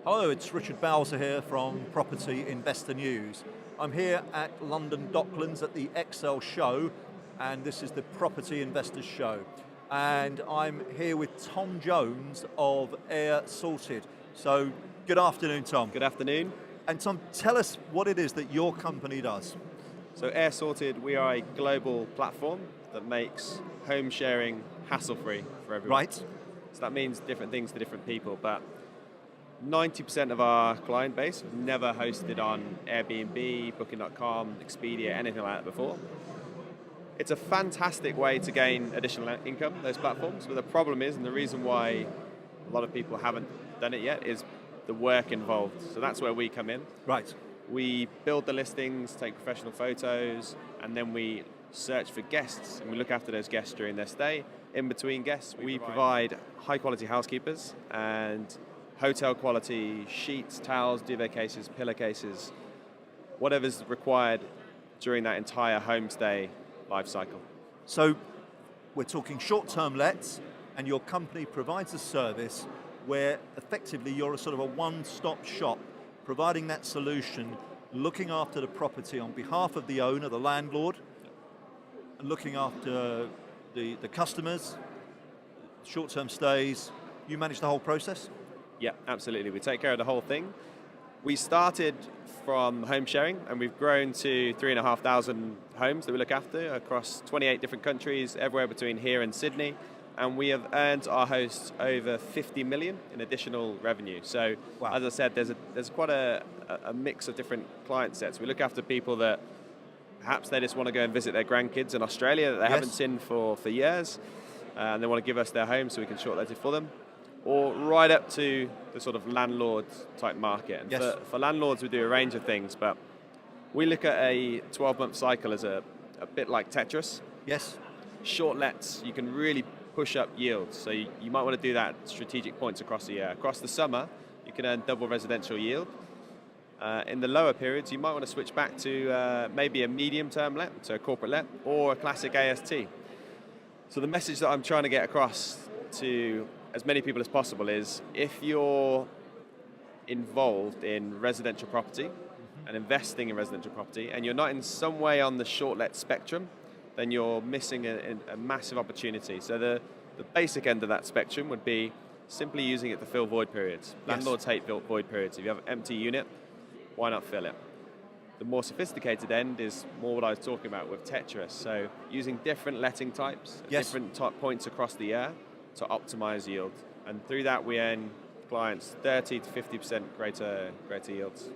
Hello, it's Richard Bowser here from Property Investor News. I'm here at London Docklands at the Excel show, and this is the Property Investors Show. And I'm here with Tom Jones of Airsorted. So, good afternoon, Tom. Good afternoon. And Tom, tell us what it is that your company does. So Airsorted, we are a global platform that makes home sharing hassle-free for everyone. Right. So that means different things to different people, but 90% of our client base have never hosted on Airbnb, Booking.com, Expedia, anything like that before. It's a fantastic way to gain additional income, those platforms, but the problem is, and the reason why a lot of people haven't done it yet, is the work involved. So that's where we come in. Right. We build the listings, take professional photos, and then we search for guests, and we look after those guests during their stay. In between guests, we provide high-quality housekeepers and hotel quality sheets, towels, duvet cases, pillowcases, whatever's required during that entire homestay life cycle. So, we're talking short-term lets, and your company provides a service where effectively you're a sort of a one-stop shop, providing that solution, looking after the property on behalf of the owner, the landlord, and looking after the customers, short-term stays. You manage the whole process? Yeah, absolutely. We take care of the whole thing. We started from home sharing, and we've grown to 3,500 homes that we look after across 28 different countries, everywhere between here and Sydney. And we have earned our hosts over 50 million in additional revenue. So, wow. As I said, there's quite a mix of different client sets. We look after people that perhaps they just want to go and visit their grandkids in Australia that they haven't seen for years, and they want to give us their home so we can short-let it for them. Or right up to the sort of landlord type market. And for landlords, we do a range of things, but we look at a 12-month cycle as a bit like Tetris. Yes. Short lets, you can really push up yields. So you might want to do that at strategic points across the year. Across the summer, you can earn double residential yield. In the lower periods, you might want to switch back to maybe a medium-term let, so a corporate let, or a classic AST. So the message that I'm trying to get across to as many people as possible is, if you're involved in residential property and investing in residential property, and you're not in some way on the short let spectrum, then you're missing a massive opportunity. So the basic end of that spectrum would be simply using it to fill void periods. Landlords hate void periods. If you have an empty unit, why not fill it? The more sophisticated end is more what I was talking about with Tetris. So using different letting types, different points across the year, to optimize yield, and through that we earn clients 30 to 50% greater yields.